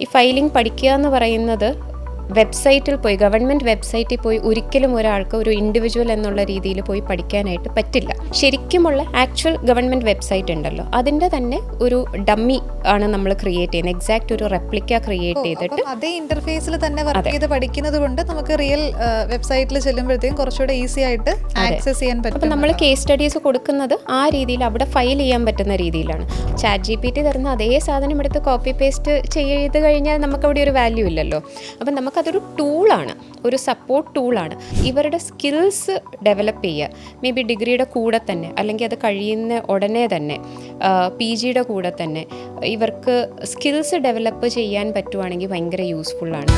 ഈ ഫയലിംഗ് പഠിക്കുക എന്ന് പറയുന്നത് വെബ്സൈറ്റിൽ പോയി, ഗവൺമെൻറ് വെബ്സൈറ്റിൽ പോയി ഒരിക്കലും ഒരാൾക്ക് ഒരു ഇൻഡിവിജ്വൽ എന്നുള്ള രീതിയിൽ പോയി പഠിക്കാനായിട്ട് പറ്റില്ല. ശരിക്കുമുള്ള ആക്ച്വൽ ഗവൺമെൻറ് വെബ്സൈറ്റ് ഉണ്ടല്ലോ, അതിൻ്റെ തന്നെ ഒരു ഡമ്മി ആണ് നമ്മൾ ക്രിയേറ്റ് ചെയ്യുന്നത്, എക്സാക്ട് ഒരു റെപ്ലിക്ക ക്രിയേറ്റ് ചെയ്തിട്ട് അതേ ഇന്റർഫേസിൽ തന്നെ വർക്ക് ചെയ്ത് പഠിക്കുന്നത് കൊണ്ട് നമുക്ക് റിയൽ വെബ്സൈറ്റിൽ ചെല്ലുമ്പോഴത്തേക്കും കുറച്ചുകൂടെ ഈസി ആയിട്ട് ആക്സസ് ചെയ്യാൻ പറ്റും. അപ്പോൾ നമ്മൾ കേസ് സ്റ്റഡീസ് കൊടുക്കുന്നത് ആ രീതിയിൽ അവിടെ ഫയൽ ചെയ്യാൻ പറ്റുന്ന രീതിയിലാണ്. ChatGPT തരുന്ന അതേ സാധനം എടുത്ത് കോപ്പി പേസ്റ്റ് ചെയ്ത് കഴിഞ്ഞാൽ നമുക്കവിടെ ഒരു വാല്യൂ ഇല്ലല്ലോ. അപ്പം നമുക്കതൊരു ടൂളാണ്, ഒരു സപ്പോർട്ട് ടൂളാണ്. ഇവരുടെ സ്കിൽസ് ഡെവലപ്പ് ചെയ്യുക, മേ ബി ഡിഗ്രിയുടെ കൂടെ തന്നെ അല്ലെങ്കിൽ അത് കഴിയുന്ന ഉടനെ തന്നെ PGയുടെ കൂടെ തന്നെ ഇവർക്ക് സ്കിൽസ് ഡെവലപ്പ് ചെയ്യാൻ പറ്റുവാണെങ്കിൽ ഭയങ്കര യൂസ്ഫുള്ളാണ്.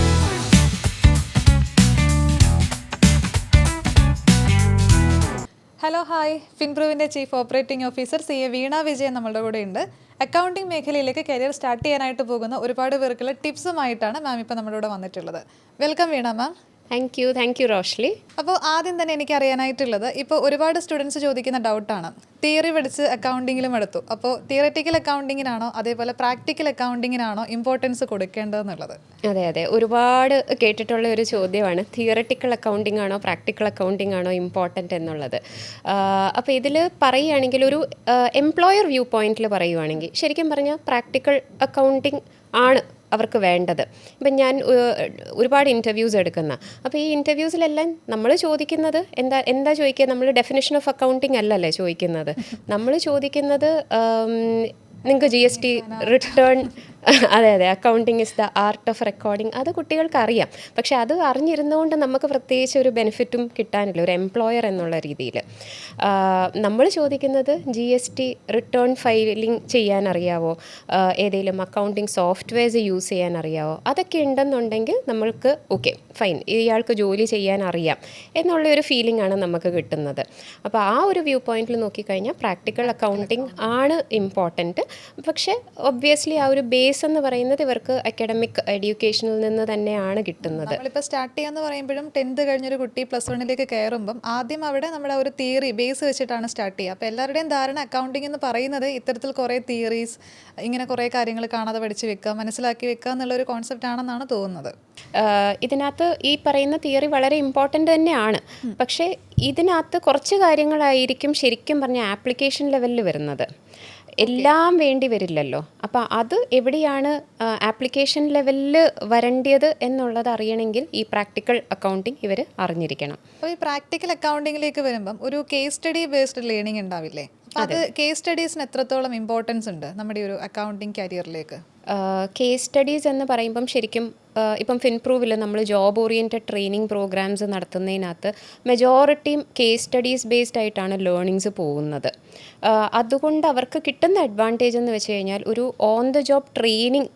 ഹലോ ഹായ്, ഫിൻപ്രൂവിൻ്റെ chief operating officer CA Veena Vijayan നമ്മളുടെ കൂടെ ഉണ്ട്. അക്കൗണ്ടിംഗ് മേഖലയിലേക്ക് കരിയർ സ്റ്റാർട്ട് ചെയ്യാനായിട്ട് പോകുന്ന ഒരുപാട് പേർക്കുള്ള ടിപ്സുമായിട്ടാണ് മാം ഇപ്പോൾ നമ്മുടെ കൂടെ വന്നിട്ടുള്ളത്. Welcome Veena ma'am. Thank you Roshli. അപ്പോൾ ആദ്യം തന്നെ എനിക്ക് അറിയാനായിട്ടുള്ളത്, ഇപ്പോൾ ഒരുപാട് സ്റ്റുഡൻസ് ചോദിക്കുന്ന ഡൗട്ടാണ്, തിയറി പഠിച്ച് അക്കൗണ്ടിങ്ങിലും എടുത്തു, അപ്പോൾ തിയററ്റിക്കൽ അക്കൗണ്ടിങ്ങിനാണോ അതേപോലെ പ്രാക്ടിക്കൽ അക്കൗണ്ടിങ്ങിനാണോ ഇമ്പോർട്ടൻസ് കൊടുക്കേണ്ടതെന്നുള്ളത്? അതെ, ഒരുപാട് കേട്ടിട്ടുള്ള ഒരു ചോദ്യമാണ്, തിയററ്റിക്കൽ അക്കൗണ്ടിങ് ആണോ പ്രാക്ടിക്കൽ അക്കൗണ്ടിങ് ആണോ ഇമ്പോർട്ടൻ്റ് എന്നുള്ളത്. അപ്പോൾ ഇതിൽ പറയുകയാണെങ്കിൽ ഒരു എംപ്ലോയർ വ്യൂ പോയിന്റിൽ പറയുവാണെങ്കിൽ ശരിക്കും പറഞ്ഞാൽ പ്രാക്ടിക്കൽ അക്കൗണ്ടിങ് ആണ് അവർക്ക് വേണ്ടത്. ഇപ്പം ഞാൻ ഒരുപാട് ഇൻ്റർവ്യൂസ് എടുക്കുന്ന, അപ്പോൾ ഈ ഇൻ്റർവ്യൂസിലെല്ലാം നമ്മൾ ചോദിക്കുന്നത് എന്താ ചോദിക്കുക, നമ്മൾ ഡെഫിനിഷൻ ഓഫ് അക്കൗണ്ടിങ് അല്ലല്ലേ ചോദിക്കുന്നത്. നമ്മൾ ചോദിക്കുന്നത് നിങ്ങൾക്ക് GST റിട്ടേൺ, അതെ accounting is the art of recording, അത് കുട്ടികൾക്ക് അറിയാം. പക്ഷെ അത് അറിഞ്ഞിരുന്നുകൊണ്ട് നമുക്ക് പ്രത്യേകിച്ച് ഒരു ബെനിഫിറ്റും കിട്ടാനില്ല ഒരു എംപ്ലോയർ എന്നുള്ള രീതിയിൽ. നമ്മൾ ചോദിക്കുന്നത് GST റിട്ടേൺ ഫയലിംഗ് ചെയ്യാൻ അറിയാവോ, ഏതെങ്കിലും അക്കൗണ്ടിങ് സോഫ്റ്റ്വെയർസ് യൂസ് ചെയ്യാൻ അറിയാവോ, അതൊക്കെ ഉണ്ടെന്നുണ്ടെങ്കിൽ നമ്മൾക്ക് ഓക്കെ ഫൈൻ, ഇയാൾക്ക് ജോലി ചെയ്യാൻ അറിയാം എന്നുള്ളൊരു ഫീലിംഗ് ആണ് നമുക്ക് കിട്ടുന്നത്. അപ്പോൾ ആ ഒരു വ്യൂ പോയിന്റിൽ നോക്കിക്കഴിഞ്ഞാൽ പ്രാക്ടിക്കൽ അക്കൗണ്ടിങ് ആണ് ഇമ്പോർട്ടൻറ്റ്. പക്ഷേ ഒബ്വിയസ്ലി ആ ഒരു ബേസ് എന്ന് പറയുന്നത് ഇവർക്ക് അക്കാഡമിക് എഡ്യൂക്കേഷനിൽ നിന്ന് തന്നെയാണ് കിട്ടുന്നത്. നമ്മളിപ്പോൾ സ്റ്റാർട്ട് ചെയ്യാന്ന് പറയുമ്പോഴും 10th കഴിഞ്ഞൊരു കുട്ടി +1 കയറുമ്പം ആദ്യം അവിടെ നമ്മുടെ ഒരു തിയറി ബേസ് വെച്ചിട്ടാണ് സ്റ്റാർട്ട് ചെയ്യുക. അപ്പോൾ എല്ലാവരുടെയും ധാരണ അക്കൗണ്ടിങ് എന്ന് പറയുന്നത് ഇത്തരത്തിൽ കുറേ തിയറീസ്, ഇങ്ങനെ കുറേ കാര്യങ്ങൾ കാണാതെ പഠിച്ച് വെക്കുക, മനസ്സിലാക്കി വെക്കുക എന്നുള്ളൊരു കോൺസെപ്റ്റ് ആണെന്നാണ് തോന്നുന്നത്. ഇതിനകത്ത് ഈ പറയുന്ന തിയറി വളരെ ഇമ്പോർട്ടൻ്റ് തന്നെയാണ്. പക്ഷേ ഇതിനകത്ത് കുറച്ച് കാര്യങ്ങളായിരിക്കും ശരിക്കും പറഞ്ഞാൽ ആപ്ലിക്കേഷൻ ലെവലിൽ വരുന്നത്, എല്ലാം വേണ്ടി വരില്ലല്ലോ. അപ്പോൾ അത് എവിടെയാണ് ആപ്ലിക്കേഷൻ ലെവലിൽ വരേണ്ടത് എന്നുള്ളത് അറിയണമെങ്കിൽ ഈ പ്രാക്ടിക്കൽ അക്കൗണ്ടിങ് ഇവർ അറിഞ്ഞിരിക്കണം. അപ്പോൾ ഈ പ്രാക്ടിക്കൽ അക്കൗണ്ടിങ്ങിലേക്ക് വരുമ്പം ഒരു കേസ് സ്റ്റഡി ബേസ്ഡ് ലേണിംഗ് ഉണ്ടാവില്ലേ? അത് കേസ് സ്റ്റഡീസിന് എത്രത്തോളം ഇമ്പോർട്ടൻസ് ഉണ്ട് നമ്മുടെ ഒരു അക്കൗണ്ടിങ് കരിയറിലേക്ക്? കേസ് സ്റ്റഡീസ് എന്ന് പറയുമ്പം ശരിക്കും ഇപ്പം ഫിൻപ്രൂവിൽ നമ്മൾ ജോബ് ഓറിയൻറ്റഡ് ട്രെയിനിങ് പ്രോഗ്രാംസ് നടത്തുന്നതിനകത്ത് മെജോറിറ്റിയും കേസ് സ്റ്റഡീസ് ബേസ്ഡ് ആയിട്ടാണ് ലേണിങ്സ് പോകുന്നത്. അതുകൊണ്ട് അവർക്ക് കിട്ടുന്ന അഡ്വാൻറ്റേജ് എന്ന് വെച്ച് കഴിഞ്ഞാൽ ഒരു ഓൺ ദ ജോബ് ട്രെയിനിങ്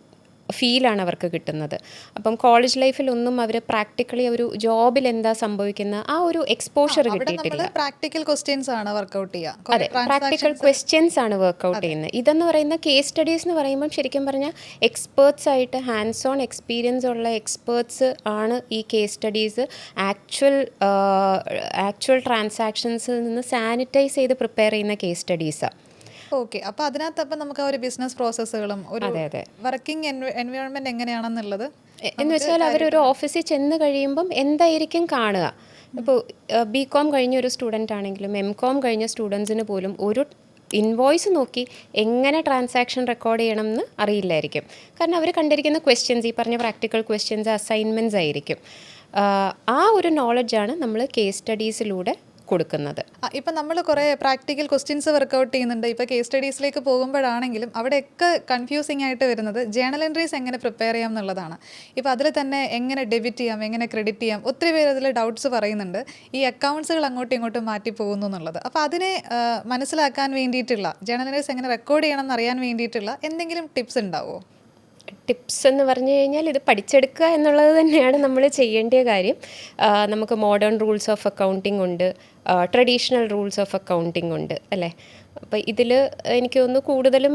ഫീലാണ് അവർക്ക് കിട്ടുന്നത്. അപ്പം കോളേജ് ലൈഫിലൊന്നും അവർ പ്രാക്ടിക്കലി ഒരു ജോബിൽ എന്താ സംഭവിക്കുന്ന ആ ഒരു എക്സ്പോഷർ കിട്ടിയിട്ടില്ല. പ്രാക്ടിക്കൽ ക്വസ്റ്റ്യൻസ് ആണ് വർക്ക്ഔട്ട് ചെയ്യുക. അതെ, പ്രാക്ടിക്കൽ ക്വസ്റ്റ്യൻസ് ആണ് വർക്ക്ഔട്ട് ചെയ്യുന്നത്. ഇതെന്ന് പറയുന്ന കേസ് സ്റ്റഡീസ് എന്ന് പറയുമ്പം ശരിക്കും പറഞ്ഞാൽ എക്സ്പേർട്സ് ആയിട്ട് ഹാൻഡ്സ് ഓൺ എക്സ്പീരിയൻസ് ഉള്ള എക്സ്പേർട്സ് ആണ് ഈ കേസ് സ്റ്റഡീസ് ആക്ച്വൽ ട്രാൻസാക്ഷൻസിൽ നിന്ന് സാനിറ്റൈസ് ചെയ്ത് പ്രിപ്പയർ ചെയ്യുന്ന കേസ് സ്റ്റഡീസാണ്. ഓക്കെ, അപ്പോൾ അതിനകത്ത് അപ്പം നമുക്ക് ഒരു ബിസിനസ് പ്രോസസ്സുകളും ഒരു വർക്കിംഗ് എൻവയോൺമെന്റ് എങ്ങനെയാണെന്നുള്ളത് എന്ന് വെച്ചാൽ അവരൊരു ഓഫീസിൽ ചെന്ന് കഴിയുമ്പം എന്തായിരിക്കും കാണുക. ഇപ്പോൾ BCom കഴിഞ്ഞ ഒരു സ്റ്റുഡൻ്റ് ആണെങ്കിലും MCom കഴിഞ്ഞ സ്റ്റുഡൻസിന് പോലും ഒരു ഇൻവോയ്സ് നോക്കി എങ്ങനെ ട്രാൻസാക്ഷൻ റെക്കോർഡ് ചെയ്യണം എന്ന് അറിയില്ലായിരിക്കും. കാരണം അവർ കണ്ടിരിക്കുന്ന ക്വസ്റ്റ്യൻസ്, ഈ പറഞ്ഞ പ്രാക്ടിക്കൽ ക്വസ്റ്റ്യൻസ്, അസൈൻമെൻറ്റ്സ് ആയിരിക്കും. ആ ഒരു നോളജാണ് നമ്മൾ കേസ് സ്റ്റഡീസിലൂടെ കൊടുക്കുന്നത്. ഇപ്പം നമ്മൾ കുറേ പ്രാക്ടിക്കൽ ക്വസ്റ്റ്യൻസ് വർക്കൗട്ട് ചെയ്യുന്നുണ്ട്. ഇപ്പോൾ കേസ് സ്റ്റഡീസിലേക്ക് പോകുമ്പോഴാണെങ്കിലും അവിടെയൊക്കെ കൺഫ്യൂസിങ് ആയിട്ട് വരുന്നത് ജേണൽ എൻട്രീസ് എങ്ങനെ പ്രിപ്പയർ ചെയ്യാം എന്നുള്ളതാണ്. ഇപ്പോൾ അതിൽ തന്നെ എങ്ങനെ ഡെബിറ്റ് ചെയ്യാം, എങ്ങനെ ക്രെഡിറ്റ് ചെയ്യാം, ഒത്തിരി പേര് അതിൽ ഡൗട്ട്സ് പറയുന്നുണ്ട്. ഈ അക്കൗണ്ട്സുകൾ അങ്ങോട്ടും ഇങ്ങോട്ടും മാറ്റി പോകുന്നു എന്നുള്ളത്. അപ്പോൾ അതിനെ മനസ്സിലാക്കാൻ വേണ്ടിയിട്ടുള്ള, ജേണൽ എൻട്രീസ് എങ്ങനെ റെക്കോർഡ് ചെയ്യണം എന്നറിയാൻ വേണ്ടിയിട്ടുള്ള എന്തെങ്കിലും ടിപ്സ് ഉണ്ടാവുമോ? ടിപ്സ് എന്ന് പറഞ്ഞു കഴിഞ്ഞാൽ ഇത് പഠിച്ചെടുക്കുക എന്നുള്ളത് തന്നെയാണ് നമ്മൾ ചെയ്യേണ്ട കാര്യം. നമുക്ക് മോഡേൺ റൂൾസ് ഓഫ് അക്കൗണ്ടിങ് ഉണ്ട്, ട്രഡീഷണൽ റൂൾസ് ഓഫ് അക്കൗണ്ടിങ് ഉണ്ട് അല്ലേ. അപ്പോൾ ഇതിൽ എനിക്ക് തോന്നുന്നു കൂടുതലും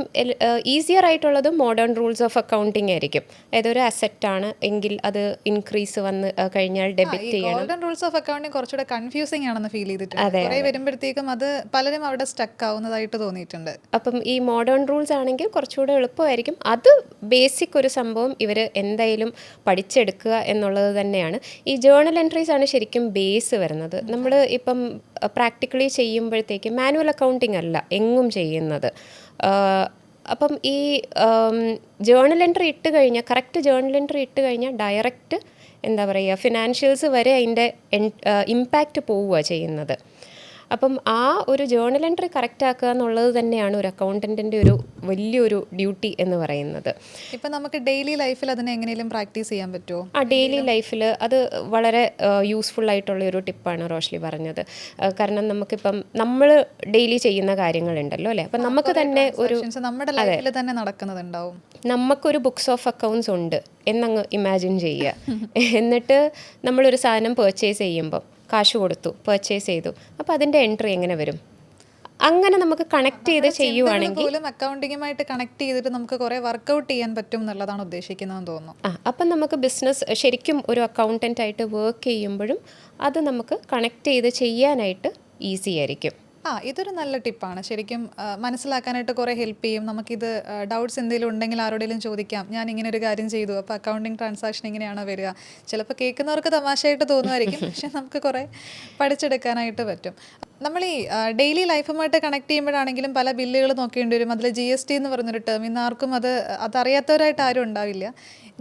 ഈസിയർ ആയിട്ടുള്ളത് മോഡേൺ റൂൾസ് ഓഫ് അക്കൗണ്ടിങ് ആയിരിക്കും. ഏതൊരു അസെറ്റാണ് എങ്കിൽ അത് ഇൻക്രീസ് വന്ന് കഴിഞ്ഞാൽ ഡെബിറ്റ് ചെയ്യണം. ഗോൾഡൻ റൂൾസ് ഓഫ് അക്കൗണ്ടിങ് കുറച്ചുകൂടെ കൺഫ്യൂസിംഗ് ആണെന്ന് ഫീൽ ചെയ്തിട്ടുണ്ട്. കുറേ വരുമ്പോഴത്തേക്കും അത് പലരും അവിടെ സ്റ്റക്ക് ആവുന്നതായിട്ട് തോന്നിയിട്ടുണ്ട്. അപ്പം ഈ മോഡേൺ റൂൾസ് ആണെങ്കിൽ കുറച്ചുകൂടെ എളുപ്പമായിരിക്കും. അത് ബേസിക് ഒരു സംഭവം ഇവർ എന്തായാലും പഠിച്ചെടുക്കുക എന്നുള്ളത് തന്നെയാണ്. ഈ ജേർണൽ എൻട്രീസ് ആണ് ശരിക്കും ബേസ് വരുന്നത്. നമ്മൾ ഇപ്പം പ്രാക്ടിക്കലി ചെയ്യുമ്പോഴത്തേക്ക് മാനുവൽ അക്കൗണ്ടിങ് അല്ല എങ്ങും ചെയ്യുന്നത്. അപ്പം ഈ ജേർണൽ എൻട്രി ഇട്ട് കഴിഞ്ഞാൽ, കറക്റ്റ് ജേർണൽ എൻട്രി ഇട്ട് കഴിഞ്ഞാൽ ഡയറക്റ്റ് എന്താ പറയുക, ഫിനാൻഷ്യൽസ് വരെ അതിൻ്റെ ഇമ്പാക്റ്റ് പോവുക ചെയ്യുന്നത്. അപ്പം ആ ഒരു ജേർണൽ എൻട്രി കറക്റ്റ് ആക്കുക എന്നുള്ളത് തന്നെയാണ് ഒരു അക്കൗണ്ടൻറ്റിൻ്റെ ഒരു വലിയൊരു ഡ്യൂട്ടി എന്ന് പറയുന്നത്. ഇപ്പം നമുക്ക് ഡെയിലി ലൈഫിൽ അതിനെ എങ്ങനെയും പ്രാക്ടീസ് ചെയ്യാൻ പറ്റുമോ? ഡെയിലി ലൈഫിൽ അത് വളരെ യൂസ്ഫുൾ ആയിട്ടുള്ള ഒരു ടിപ്പാണ് റോഷ്ലി പറഞ്ഞത്. കാരണം നമുക്കിപ്പം നമ്മൾ ഡെയിലി ചെയ്യുന്ന കാര്യങ്ങളുണ്ടല്ലോ അല്ലേ, അപ്പം നമുക്ക് തന്നെ ഒരു നമ്മുടെ ലൈഫിൽ തന്നെ നടക്കുന്നതുണ്ടാവും. നമുക്കൊരു ബുക്സ് ഓഫ് അക്കൗണ്ട്സ് ഉണ്ട് എന്നങ്ങ് ഇമാജിൻ ചെയ്യുക. എന്നിട്ട് നമ്മളൊരു സാധനം പർച്ചേസ് ചെയ്യുമ്പം കാശ് കൊടുത്തു, പർച്ചേസ് ചെയ്തു, അപ്പോൾ അതിൻ്റെ എൻട്രി എങ്ങനെ വരും? അങ്ങനെ നമുക്ക് കണക്ട് ചെയ്ത് ചെയ്യുവാണെങ്കിൽ പോലും അക്കൗണ്ടിങ്ങുമായിട്ട് കണക്ട് ചെയ്തിട്ട് നമുക്ക് കുറേ വർക്കൗട്ട് ചെയ്യാൻ പറ്റും എന്നുള്ളതാണ് ഉദ്ദേശിക്കുന്നതെന്ന് തോന്നുന്നു. അപ്പം നമുക്ക് ബിസിനസ് ശരിക്കും ഒരു അക്കൗണ്ടൻ്റ് ആയിട്ട് വർക്ക് ചെയ്യുമ്പോഴും അത് നമുക്ക് കണക്ട് ചെയ്ത് ചെയ്യാനായിട്ട് ഈസി ആയിരിക്കും. ഇതൊരു നല്ല ടിപ്പാണ്. ശരിക്കും മനസ്സിലാക്കാനായിട്ട് കുറേ ഹെൽപ്പ് ചെയ്യും. നമുക്കിത് ഡൗട്ട്സ് എന്തെങ്കിലും ഉണ്ടെങ്കിൽ ആരോടെങ്കിലും ചോദിക്കാം. ഞാൻ ഇങ്ങനെ ഒരു കാര്യം ചെയ്തു, അപ്പോൾ അക്കൗണ്ടിങ് ട്രാൻസാക്ഷൻ ഇങ്ങനെയാണോ വരിക? ചിലപ്പോൾ കേൾക്കുന്നവർക്ക് തമാശയായിട്ട് തോന്നുമായിരിക്കും, പക്ഷെ നമുക്ക് കുറേ പഠിച്ചെടുക്കാനായിട്ട് പറ്റും. നമ്മൾ ഈ ഡെയിലി ലൈഫുമായിട്ട് കണക്ട് ചെയ്യുമ്പോഴാണെങ്കിലും പല ബില്ലുകൾ നോക്കേണ്ടി വരും. അതിൽ GST എന്ന് പറഞ്ഞൊരു ടേം, ഇന്ന് ആർക്കും അതറിയാത്തവരായിട്ട് ആരും ഉണ്ടാവില്ല.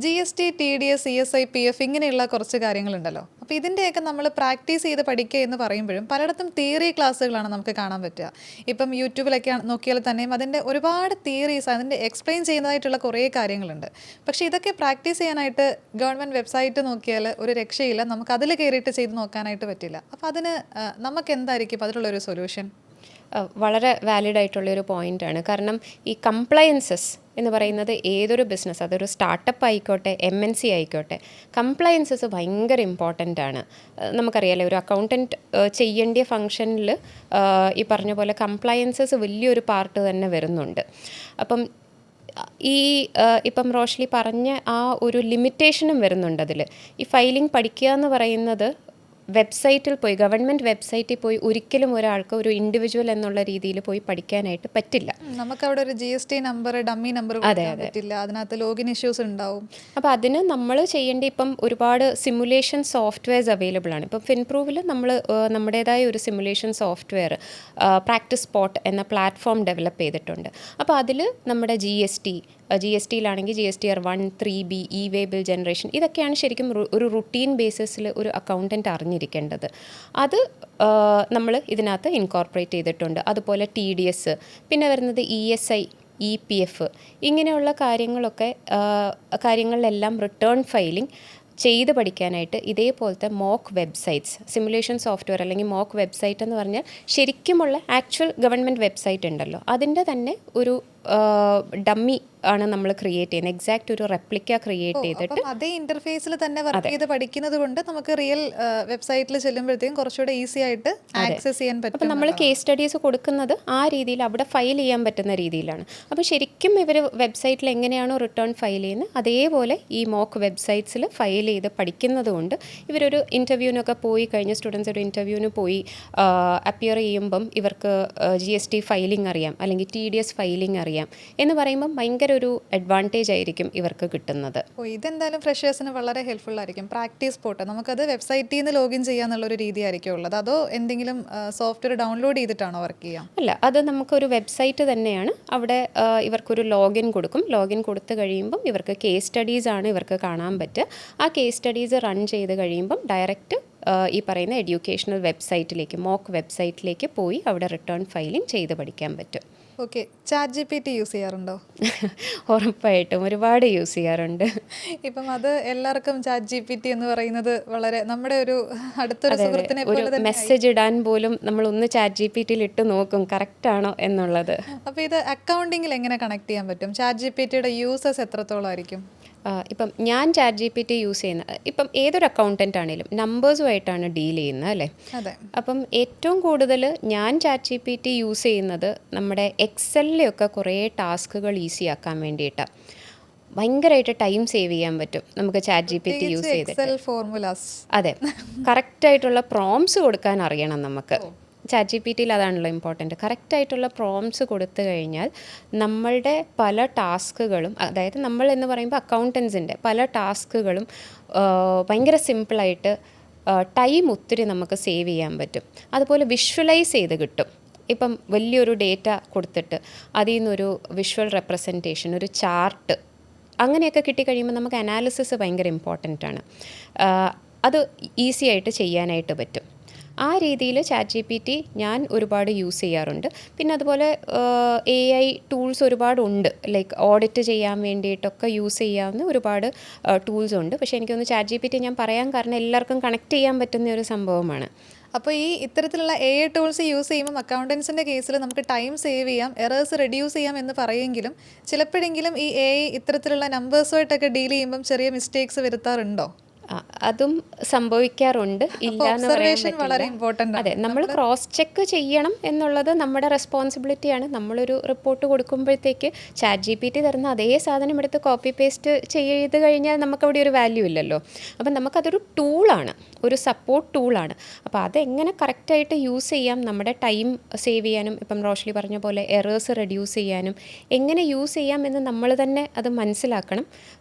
GST, TDS, ESI, PF ഇങ്ങനെയുള്ള കുറച്ച് കാര്യങ്ങളുണ്ടല്ലോ. അപ്പോൾ ഇതിൻ്റെയൊക്കെ നമ്മൾ പ്രാക്ടീസ് ചെയ്ത് പഠിക്കുക എന്ന് പറയുമ്പോഴും പലയിടത്തും തിയറി ക്ലാസ്സുകളാണ് നമുക്ക് കാണാൻ പറ്റുക. ഇപ്പം യൂട്യൂബിലൊക്കെ നോക്കിയാൽ തന്നെയും അതിൻ്റെ ഒരുപാട് തിയറീസ്, അതിൻ്റെ എക്സ്പ്ലെയിൻ ചെയ്യുന്നതായിട്ടുള്ള കുറേ കാര്യങ്ങളുണ്ട്. പക്ഷേ ഇതൊക്കെ പ്രാക്ടീസ് ചെയ്യാനായിട്ട് ഗവൺമെൻറ് വെബ്സൈറ്റ് നോക്കിയാൽ ഒരു രക്ഷയില്ല. നമുക്ക് അതിൽ കയറിയിട്ട് ചെയ്ത് നോക്കാനായിട്ട് പറ്റില്ല. അപ്പോൾ അതിന് നമുക്ക് എന്തായിരിക്കും അതിലുള്ളൊരു സൊല്യൂഷൻ? വളരെ വാലിഡ് ആയിട്ടുള്ളൊരു പോയിൻ്റാണ്. കാരണം ഈ കംപ്ലയൻസസ് എന്ന് പറയുന്നത് ഏതൊരു ബിസിനസ്, അതൊരു സ്റ്റാർട്ടപ്പ് ആയിക്കോട്ടെ MNC ആയിക്കോട്ടെ, കംപ്ലയൻസസ് ഭയങ്കര ഇമ്പോർട്ടൻ്റ് ആണ്. നമുക്കറിയാലോ, ഒരു അക്കൗണ്ടൻറ്റ് ചെയ്യേണ്ട ഫങ്ഷനിൽ ഈ പറഞ്ഞ പോലെ കംപ്ലയൻസസ് വലിയൊരു പാർട്ട് തന്നെ വരുന്നുണ്ട്. അപ്പം ഈ ഇപ്പം റോഷ്ലി പറഞ്ഞ ആ ഒരു ലിമിറ്റേഷനും വരുന്നുണ്ട് അതിൽ. ഈ ഫയലിംഗ് പഠിക്കുക എന്ന് പറയുന്നത് വെബ്സൈറ്റിൽ പോയി, ഗവൺമെൻറ് വെബ്സൈറ്റിൽ പോയി ഒരിക്കലും ഒരാൾക്ക് ഒരു ഇൻഡിവിജ്വൽ എന്നുള്ള രീതിയിൽ പോയി പഠിക്കാനായിട്ട് പറ്റില്ല. നമുക്കവിടെ ഒരു GST നമ്പർ, ഡമ്മി നമ്പർ പറ്റില്ല, അതിനകത്ത് ലോഗിൻ ഇഷ്യൂസ് ഉണ്ടാവും. അപ്പോൾ അതിന് നമ്മൾ ചെയ്യേണ്ട ഇപ്പം ഒരുപാട് സിമുലേഷൻ സോഫ്റ്റ്വെയർസ് അവൈലബിൾ ആണ്. ഇപ്പം ഫിൻപ്രൂവിൽ നമ്മൾ നമ്മുടേതായ ഒരു സിമുലേഷൻ സോഫ്റ്റ്വെയർ പ്രാക്ടീസ് സ്പോട്ട് എന്ന പ്ലാറ്റ്ഫോം ഡെവലപ്പ് ചെയ്തിട്ടുണ്ട്. അപ്പോൾ അതിൽ നമ്മുടെ GSTയിലാണെങ്കിൽ GSTR 1, 3B, E-way bill generation, ഇതൊക്കെയാണ് ശരിക്കും ഒരു റുട്ടീൻ ബേസിസിൽ ഒരു അക്കൗണ്ടൻറ്റ് അറിഞ്ഞിരിക്കേണ്ടത്. അത് നമ്മൾ ഇതിനകത്ത് ഇൻകോർപ്പറേറ്റ് ചെയ്തിട്ടുണ്ട്. അതുപോലെ TDS, പിന്നെ വരുന്നത് ESI, EPF, ഇങ്ങനെയുള്ള കാര്യങ്ങളിലെല്ലാം റിട്ടേൺ ഫയലിംഗ് ചെയ്ത് പഠിക്കാനായിട്ട് ഇതേപോലത്തെ മോക്ക് വെബ്സൈറ്റ്സ്, സിമുലേഷൻ സോഫ്റ്റ്വെയർ അല്ലെങ്കിൽ മോക്ക് വെബ്സൈറ്റ് എന്ന് പറഞ്ഞാൽ ശരിക്കുമുള്ള ആക്ച്വൽ ഗവൺമെൻറ് വെബ്സൈറ്റ് ഉണ്ടല്ലോ, അതിൻ്റെ തന്നെ ഒരു ഡമ്മി ആണ് നമ്മൾ ക്രിയേറ്റ് ചെയ്യുന്നത്. എക്സാക്റ്റ് ഒരു റെപ്ലിക്ക ക്രിയേറ്റ് ചെയ്തിട്ട് അതേ ഇന്റർഫേസിൽ തന്നെ വർക്ക് ചെയ്ത് പഠിക്കുന്നത് കൊണ്ട് നമുക്ക് റിയൽ വെബ്സൈറ്റിൽ ചെല്ലുമ്പോഴത്തേക്കും കുറച്ചുകൂടെ ഈസി ആയിട്ട് ആക്സസ് ചെയ്യാൻ പറ്റും. അപ്പോൾ നമ്മൾ കേസ് സ്റ്റഡീസ് കൊടുക്കുന്നത് ആ രീതിയിൽ അവിടെ ഫയൽ ചെയ്യാൻ പറ്റുന്ന രീതിയിലാണ്. അപ്പോൾ ശരിക്കും ഇവർ വെബ്സൈറ്റിൽ എങ്ങനെയാണോ റിട്ടേൺ ഫയൽ ചെയ്യുന്നത് അതേപോലെ ഈ മോക്ക് വെബ്സൈറ്റ്സിൽ ഫയൽ ചെയ്ത് പഠിക്കുന്നത് കൊണ്ട് ഇവരൊരു ഇൻ്റർവ്യൂവിനൊക്കെ പോയി കഴിഞ്ഞ് സ്റ്റുഡൻസ് ഒരു ഇൻ്റർവ്യൂവിന് പോയി അപ്പിയർ ചെയ്യുമ്പം ഇവർക്ക് GST ഫയലിംഗ് അറിയാം അല്ലെങ്കിൽ TDS ഫയലിംഗ് അറിയാം എന്ന് പറയുമ്പം ഭയങ്കര ഒരു അഡ്വാൻറ്റേജ് ആയിരിക്കും ഇവർക്ക് കിട്ടുന്നത്. ഇതെന്തായാലും ഫ്രഷേഴ്സിന് വളരെ ഹെൽപ്ഫുൾ ആയിരിക്കും. പ്രാക്ടീസ് പോട്ടെ, നമുക്കത് വെബ്സൈറ്റിൽ നിന്ന് ലോഗിൻ ചെയ്യാന്നുള്ളൊരു രീതി ആയിരിക്കും ഉള്ളത്. അതോ എന്തെങ്കിലും സോഫ്റ്റ്വെയർ ഡൗൺലോഡ് ചെയ്തിട്ടാണോ വർക്ക് ചെയ്യാം? അല്ല, അത് നമുക്കൊരു വെബ്സൈറ്റ് തന്നെയാണ്. അവിടെ ഇവർക്കൊരു ലോഗിൻ കൊടുക്കും. ലോഗിൻ കൊടുത്തു കഴിയുമ്പം ഇവർക്ക് കേസ് സ്റ്റഡീസ് ആണ് ഇവർക്ക് കാണാൻ പറ്റുക. ആ കേസ് സ്റ്റഡീസ് റൺ ചെയ്ത് കഴിയുമ്പം ഡയറക്റ്റ് ഈ പറയുന്ന എഡ്യൂക്കേഷണൽ വെബ്സൈറ്റിലേക്ക്, മോക്ക് വെബ്സൈറ്റിലേക്ക് പോയി അവിടെ റിട്ടേൺ ഫയലിംഗ് ചെയ്ത് പഠിക്കാൻ പറ്റും. ഓക്കെ, ChatGPT യൂസ് ചെയ്യാറുണ്ടോ? ഉറപ്പായിട്ടും ഒരുപാട് യൂസ് ചെയ്യാറുണ്ട്. ഇപ്പം അത് എല്ലാവർക്കും ChatGPT എന്ന് പറയുന്നത് വളരെ നമ്മുടെ ഒരു അടുത്തൊരു സുഹൃത്തിനെ പോലെ തന്നെ. മെസ്സേജ് ഇടാൻ പോലും നമ്മളൊന്ന് ChatGPTയിൽ ഇട്ട് നോക്കും കറക്റ്റ് ആണോ എന്നുള്ളത്. അപ്പോൾ ഇത് അക്കൗണ്ടിങ്ങിൽ എങ്ങനെ കണക്ട് ചെയ്യാൻ പറ്റും? ChatGPTയുടെ യൂസേഴ്സ് എത്രത്തോളം ആയിരിക്കും? ഇപ്പം ഞാൻ chat G P T use ചെയ്യുന്ന ഇപ്പം ഏതൊരു അക്കൗണ്ടൻ്റ് ആണെങ്കിലും നമ്പേഴ്സുമായിട്ടാണ് ഡീൽ ചെയ്യുന്നത് അല്ലേ. അതെ. അപ്പം ഏറ്റവും കൂടുതൽ ഞാൻ chat G P T use ചെയ്യുന്നത് നമ്മുടെ എക്സലിലൊക്കെ കുറേ ടാസ്കുകൾ ഈസി ആക്കാൻ വേണ്ടിയിട്ടാണ്. ഭയങ്കരമായിട്ട് ടൈം സേവ് ചെയ്യാൻ പറ്റും നമുക്ക് chat G P T use ചെയ്തിട്ട്. Excel formulas. അതെ, കറക്റ്റായിട്ടുള്ള പ്രോംസ് കൊടുക്കാൻ അറിയണം നമുക്ക്. ചാറ്റ് ജി പി ടിയിൽ അതാണല്ലോ ഇമ്പോർട്ടൻറ്റ്. കറക്റ്റായിട്ടുള്ള പ്രോംസ് കൊടുത്തു കഴിഞ്ഞാൽ നമ്മളുടെ പല ടാസ്കുകളും, അതായത് നമ്മൾ എന്ന് പറയുമ്പോൾ അക്കൗണ്ടൻസിൻ്റെ പല ടാസ്കുകളും ഭയങ്കര സിമ്പിളായിട്ട് ടൈം ഒത്തിരി നമുക്ക് സേവ് ചെയ്യാൻ പറ്റും. അതുപോലെ വിഷ്വലൈസ് ചെയ്ത് കിട്ടും. ഇപ്പം വലിയൊരു ഡേറ്റ കൊടുത്തിട്ട് അതിൽ നിന്നൊരു വിഷ്വൽ റെപ്രസെൻറ്റേഷൻ, ഒരു ചാർട്ട് അങ്ങനെയൊക്കെ കിട്ടിക്കഴിയുമ്പോൾ നമുക്ക് അനാലിസിസ് ഭയങ്കര ഇമ്പോർട്ടൻ്റ് ആണ്. അത് ഈസി ആയിട്ട് ചെയ്യാനായിട്ട് പറ്റും. ആ രീതിയിൽ ചാറ്റ് ജി പി ടി ഞാൻ ഒരുപാട് യൂസ് ചെയ്യാറുണ്ട്. പിന്നെ അതുപോലെ AI ടൂൾസ് ഒരുപാടുണ്ട്. ലൈക്ക് ഓഡിറ്റ് ചെയ്യാൻ വേണ്ടിയിട്ടൊക്കെ യൂസ് ചെയ്യാവുന്ന ഒരുപാട് ടൂൾസ് ഉണ്ട്. പക്ഷേ എനിക്കൊന്ന് ചാറ്റ് ജി പി ടി ഞാൻ പറയാൻ കാരണം എല്ലാവർക്കും കണക്ട് ചെയ്യാൻ പറ്റുന്ന ഒരു സംഭവമാണ്. അപ്പോൾ ഈ ഇത്തരത്തിലുള്ള AI ടൂൾസ് യൂസ് ചെയ്യുമ്പോൾ അക്കൗണ്ടൻസിൻ്റെ കേസിൽ നമുക്ക് ടൈം സേവ് ചെയ്യാം, എറേഴ്സ് റെഡ്യൂസ് ചെയ്യാം എന്ന് പറയുമെങ്കിലും ചിലപ്പോഴെങ്കിലും ഈ AI ഇത്തരത്തിലുള്ള നമ്പേഴ്സുമായിട്ടൊക്കെ ഡീൽ ചെയ്യുമ്പം ചെറിയ മിസ്റ്റേക്സ് വരുത്താറുണ്ടോ? അതും സംഭവിക്കാറുണ്ട്, ഇല്ല എന്ന് പറയാൻ വളരെ പറ്റില്ല. ഇമ്പോർട്ടൻ്റ് ആണ്. അതെ, നമ്മൾ ക്രോസ് ചെക്ക് ചെയ്യണം എന്നുള്ളത് നമ്മുടെ റെസ്പോൺസിബിലിറ്റിയാണ്. നമ്മളൊരു റിപ്പോർട്ട് കൊടുക്കുമ്പോഴത്തേക്ക് ചാറ്റ് ജി പി ടി തരുന്ന അതേ സാധനം എടുത്ത് കോപ്പി പേസ്റ്റ് ചെയ്ത് കഴിഞ്ഞാൽ നമുക്കവിടെ ഒരു വാല്യൂ ഇല്ലല്ലോ. അപ്പം നമുക്കതൊരു ടൂളാണ്, ഒരു സപ്പോർട്ട് ടൂളാണ്. അപ്പോൾ അതെങ്ങനെ കറക്റ്റായിട്ട് യൂസ് ചെയ്യാം, നമ്മുടെ ടൈം സേവ് ചെയ്യാനും, ഇപ്പം റോഷ്ലി പറഞ്ഞ പോലെ എറേഴ്സ് റെഡ്യൂസ് ചെയ്യാനും എങ്ങനെ യൂസ് ചെയ്യാം എന്ന് നമ്മൾ തന്നെ അത് മനസ്സിലാക്കണം.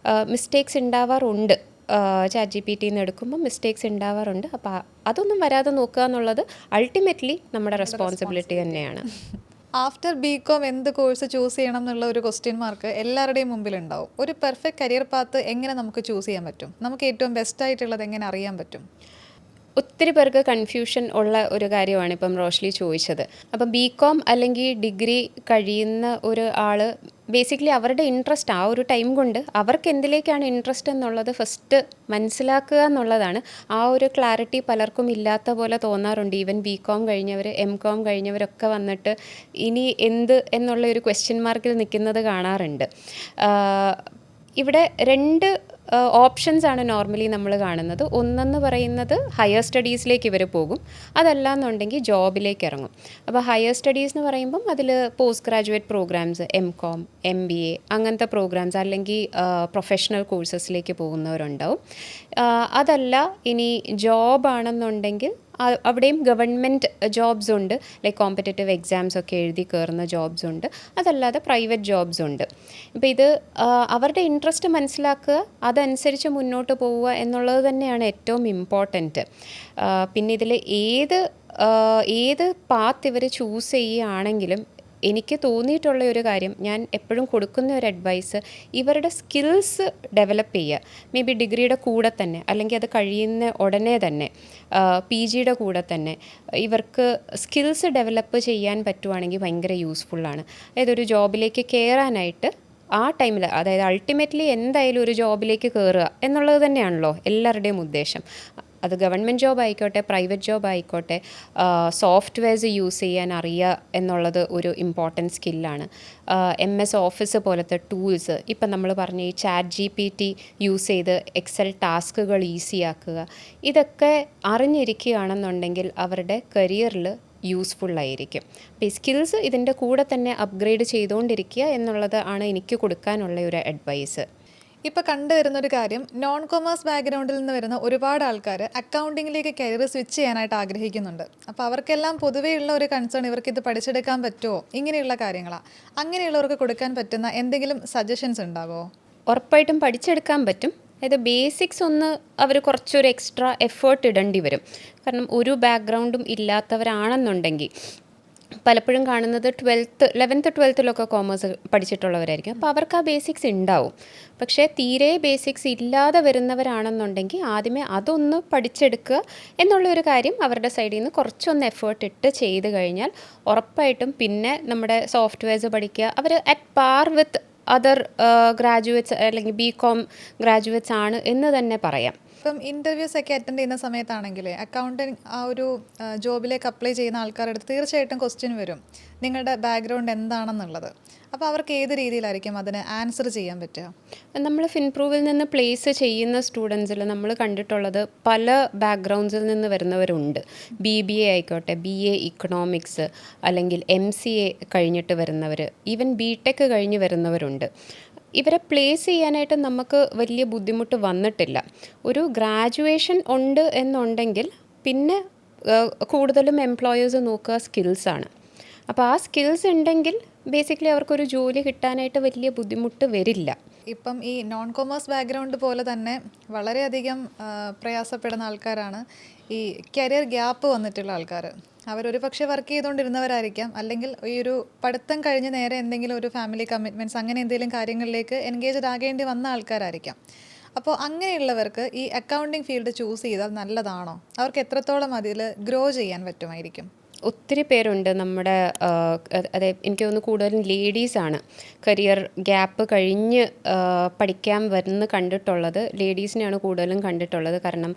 മിസ്റ്റേക്സ് ഉണ്ടാവാറുണ്ട്, ചാറ്റ് ജി പി ടിന്ന് എടുക്കുമ്പോൾ മിസ്റ്റേക്സ് ഉണ്ടാവാറുണ്ട്. അപ്പോൾ അതൊന്നും വരാതെ നോക്കുക എന്നുള്ളത് അൾട്ടിമേറ്റ്ലി നമ്മുടെ റെസ്പോൺസിബിലിറ്റി തന്നെയാണ്. ആഫ്റ്റർ BCom എന്ത് കോഴ്സ് ചൂസ് ചെയ്യണം എന്നുള്ള ഒരു ക്വസ്റ്റ്യൻ മാർക്ക് എല്ലാവരുടെയും മുമ്പിലുണ്ടാവും. ഒരു പെർഫെക്റ്റ് കരിയർ പാത്ത് എങ്ങനെ നമുക്ക് ചൂസ് ചെയ്യാൻ പറ്റും? നമുക്ക് ഏറ്റവും ബെസ്റ്റ് ആയിട്ടുള്ളത് എങ്ങനെ അറിയാൻ പറ്റും? ഒത്തിരി പേർക്ക് കൺഫ്യൂഷൻ ഉള്ള ഒരു കാര്യമാണ് ഇപ്പം റോഷ്ലി ചോദിച്ചത്. അപ്പം BCom അല്ലെങ്കിൽ ഡിഗ്രി കഴിയുന്ന ഒരു ആൾ ബേസിക്കലി അവരുടെ ഇൻട്രസ്റ്റ് ആ ഒരു ടൈം കൊണ്ട് അവർക്ക് എന്തിലേക്കാണ് ഇൻട്രസ്റ്റ് എന്നുള്ളത് ഫസ്റ്റ് മനസ്സിലാക്കുക എന്നുള്ളതാണ്. ആ ഒരു ക്ലാരിറ്റി പലർക്കും ഇല്ലാത്ത പോലെ തോന്നാറുണ്ട്. ഈവൻ BCom കഴിഞ്ഞവർ, MCom കഴിഞ്ഞവരൊക്കെ വന്നിട്ട് ഇനി എന്ത് എന്നുള്ള ഒരു ക്വസ്റ്റ്യൻ മാർക്കിൽ നിൽക്കുന്നത് കാണാറുണ്ട്. ഇവിടെ രണ്ട് ഓപ്ഷൻസ് ആണ് നോർമലി നമ്മൾ കാണുന്നത്. ഒന്നെന്ന് പറയുന്നത് ഹയർ സ്റ്റഡീസിലേക്ക് ഇവർ പോകും, അതല്ല എന്നുണ്ടെങ്കിൽ ജോബിലേക്ക് ഇറങ്ങും. അപ്പോൾ ഹയർ സ്റ്റഡീസ് എന്ന് പറയുമ്പം അതിൽ post graduate programmes, MCom, MBA അങ്ങനത്തെ പ്രോഗ്രാംസ് അല്ലെങ്കിൽ പ്രൊഫഷണൽ കോഴ്സസിലേക്ക് പോകുന്നവരുണ്ടാവും. അതല്ല ഇനി ജോബാണെന്നുണ്ടെങ്കിൽ അവിടെയും ഗവൺമെൻറ് ജോബ്സ് ഉണ്ട്, ലൈക്ക് കോമ്പറ്റേറ്റീവ് എക്സാംസ് ഒക്കെ എഴുതി കയറുന്ന ജോബ്സ് ഉണ്ട്. അതല്ലാതെ പ്രൈവറ്റ് ജോബ്സ് ഉണ്ട്. ഇപ്പോൾ ഇത് അവരുടെ ഇൻട്രസ്റ്റ് മനസ്സിലാക്കുക, അതനുസരിച്ച് മുന്നോട്ട് പോവുക എന്നുള്ളത് തന്നെയാണ് ഏറ്റവും ഇമ്പോർട്ടൻറ്റ്. പിന്നെ ഇതിൽ ഏത് പാത്ത് ഇവർ ചൂസ് ചെയ്യുകയാണെങ്കിലും എനിക്ക് തോന്നിയിട്ടുള്ള ഒരു കാര്യം, ഞാൻ എപ്പോഴും കൊടുക്കുന്ന ഒരു അഡ്വൈസ്, ഇവരുടെ സ്കിൽസ് ഡെവലപ്പ് ചെയ്യുക. മേ ബി ഡിഗ്രിയുടെ കൂടെ തന്നെ അല്ലെങ്കിൽ അത് കഴിയുന്ന ഉടനെ തന്നെ PGയുടെ കൂടെ തന്നെ ഇവർക്ക് സ്കിൽസ് ഡെവലപ്പ് ചെയ്യാൻ പറ്റുവാണെങ്കിൽ ഭയങ്കര യൂസ്ഫുള്ളാണ്. അതായത് ഒരു ജോബിലേക്ക് കയറാനായിട്ട് ആ ടൈമിൽ, അതായത് അൾട്ടിമേറ്റ്ലി എന്തായാലും ഒരു ജോബിലേക്ക് കയറുക എന്നുള്ളത് തന്നെയാണല്ലോ എല്ലാവരുടെയും ഉദ്ദേശം. അത് ഗവൺമെൻറ് ജോബ് ആയിക്കോട്ടെ, പ്രൈവറ്റ് ജോബ് ആയിക്കോട്ടെ, സോഫ്റ്റ്വെയർസ് യൂസ് ചെയ്യാൻ അറിയുക എന്നുള്ളത് ഒരു ഇമ്പോർട്ടൻറ്റ് സ്കില്ലാണ്. MS ഓഫീസ് പോലത്തെ ടൂൾസ്, ഇപ്പം നമ്മൾ പറഞ്ഞ ഈ ചാറ്റ് GPT യൂസ് ചെയ്ത് എക്സൽ ടാസ്കുകൾ ഈസിയാക്കുക, ഇതൊക്കെ അറിഞ്ഞിരിക്കുകയാണെന്നുണ്ടെങ്കിൽ അവരുടെ കരിയറിൽ യൂസ്ഫുള്ളായിരിക്കും. അപ്പോൾ ഈ സ്കിൽസ് ഇതിൻ്റെ കൂടെ തന്നെ അപ്ഗ്രേഡ് ചെയ്തുകൊണ്ടിരിക്കുക എന്നുള്ളത് ആണ് എനിക്ക് കൊടുക്കാനുള്ള ഒരു അഡ്വൈസ്. ഇപ്പോൾ കണ്ടുവരുന്നൊരു കാര്യം, നോൺ കൊമേഴ്സ് ബാക്ക്ഗ്രൗണ്ടിൽ നിന്ന് വരുന്ന ഒരുപാട് ആൾക്കാർ അക്കൗണ്ടിങ്ങിലേക്ക് കരിയർ സ്വിച്ച് ചെയ്യാനായിട്ട് ആഗ്രഹിക്കുന്നുണ്ട്. അപ്പോൾ അവർക്കെല്ലാം പൊതുവെയുള്ള ഒരു കൺസേൺ, ഇവർക്കിത് പഠിച്ചെടുക്കാൻ പറ്റുമോ, ഇങ്ങനെയുള്ള കാര്യങ്ങളാണ്. അങ്ങനെയുള്ളവർക്ക് കൊടുക്കാൻ പറ്റുന്ന എന്തെങ്കിലും സജഷൻസ് ഉണ്ടാകുമോ? ഉറപ്പായിട്ടും പഠിച്ചെടുക്കാൻ പറ്റും. അതായത് ബേസിക്സ് ഒന്ന് അവർ കുറച്ചൊരു എക്സ്ട്രാ എഫേർട്ട് ഇടേണ്ടി വരും. കാരണം ഒരു ബാക്ക്ഗ്രൗണ്ടും ഇല്ലാത്തവരാണെന്നുണ്ടെങ്കിൽ പലപ്പോഴും കാണുന്നത് 11th 12th കോമേഴ്സ് പഠിച്ചിട്ടുള്ളവരായിരിക്കും. അപ്പോൾ അവർക്ക് ആ ബേസിക്സ് ഉണ്ടാവും. പക്ഷേ തീരെ ബേസിക്സ് ഇല്ലാതെ വരുന്നവരാണെന്നുണ്ടെങ്കിൽ ആദ്യമേ അതൊന്ന് പഠിച്ചെടുക്കുക എന്നുള്ളൊരു കാര്യം അവരുടെ സൈഡിൽ നിന്ന് കുറച്ചൊന്ന് എഫേർട്ട് ഇട്ട് ചെയ്ത് കഴിഞ്ഞാൽ ഉറപ്പായിട്ടും പിന്നെ നമ്മുടെ സോഫ്റ്റ്വെയർസ് പഠിക്കുക, അവർ at par with other graduates അല്ലെങ്കിൽ BCom ഗ്രാജുവേറ്റ്സ് ആണ് എന്ന് തന്നെ പറയാം. ഇപ്പം ഇൻ്റർവ്യൂസ് ഒക്കെ അറ്റൻഡ് ചെയ്യുന്ന സമയത്താണെങ്കിൽ അക്കൗണ്ടിങ് ആ ഒരു ജോബിലേക്ക് അപ്ലൈ ചെയ്യുന്ന ആൾക്കാരുടെ അടുത്ത് തീർച്ചയായിട്ടും ക്വസ്റ്റ്യൻ വരും, നിങ്ങളുടെ ബാക്ക്ഗ്രൗണ്ട് എന്താണെന്നുള്ളത്. അപ്പോൾ അവർക്ക് ഏത് രീതിയിലായിരിക്കും അതിന് ആൻസർ ചെയ്യാൻ പറ്റുക? നമ്മൾ ഫിൻപ്രൂവിൽ നിന്ന് പ്ലേസ് ചെയ്യുന്ന സ്റ്റുഡൻസിൽ നമ്മൾ കണ്ടിട്ടുള്ളത് പല ബാക്ക്ഗ്രൗണ്ട്സിൽ നിന്ന് വരുന്നവരുണ്ട്. BBA ആയിക്കോട്ടെ, BA ഇക്കണോമിക്സ്, അല്ലെങ്കിൽ MCA കഴിഞ്ഞിട്ട് വരുന്നവർ, ഈവൻ BTech കഴിഞ്ഞ് വരുന്നവരുണ്ട്. ഇവരെ പ്ലേസ് ചെയ്യാനായിട്ട് നമുക്ക് വലിയ ബുദ്ധിമുട്ട് വന്നിട്ടില്ല. ഒരു ഗ്രാജുവേഷൻ ഉണ്ട് എന്നുണ്ടെങ്കിൽ പിന്നെ കൂടുതലും എംപ്ലോയേഴ്സ് നോക്കുക സ്കിൽസാണ്. അപ്പോൾ ആ സ്കിൽസ് ഉണ്ടെങ്കിൽ ബേസിക്കലി അവർക്കൊരു ജോലി കിട്ടാനായിട്ട് വലിയ ബുദ്ധിമുട്ട് വരില്ല. ഇപ്പം ഈ നോൺ കൊമേഴ്സ് ബാക്ക്ഗ്രൗണ്ട് പോലെ തന്നെ വളരെയധികം പ്രയാസപ്പെടുന്ന ആൾക്കാരാണ് ഈ കരിയർ ഗ്യാപ്പ് വന്നിട്ടുള്ള ആൾക്കാർ. അവരൊരു പക്ഷേ വർക്ക് ചെയ്തുകൊണ്ടിരുന്നവരായിരിക്കാം, അല്ലെങ്കിൽ ഈ ഒരു പഠിത്തം കഴിഞ്ഞ് നേരെ എന്തെങ്കിലും ഒരു ഫാമിലി കമ്മിറ്റ്മെൻറ്റ്സ് അങ്ങനെ എന്തെങ്കിലും കാര്യങ്ങളിലേക്ക് എൻഗേജ്ഡ് ആകേണ്ടി വന്ന ആൾക്കാരായിരിക്കാം. അപ്പോൾ അങ്ങനെയുള്ളവർക്ക് ഈ അക്കൗണ്ടിങ് ഫീൽഡ് ചൂസ് ചെയ്താൽ നല്ലതാണോ? അവർക്ക് എത്രത്തോളം അതിൽ ഗ്രോ ചെയ്യാൻ പറ്റുമായിരിക്കും? ഒത്തിരി പേരുണ്ട് നമ്മുടെ അതെ, എനിക്ക് തോന്നുന്നു കൂടുതലും ലേഡീസാണ് കരിയർ ഗ്യാപ്പ് കഴിഞ്ഞ് പഠിക്കാൻ വരുന്ന കണ്ടിട്ടുള്ളത്. ലേഡീസിനെയാണ് കൂടുതലും കണ്ടിട്ടുള്ളത്. കാരണം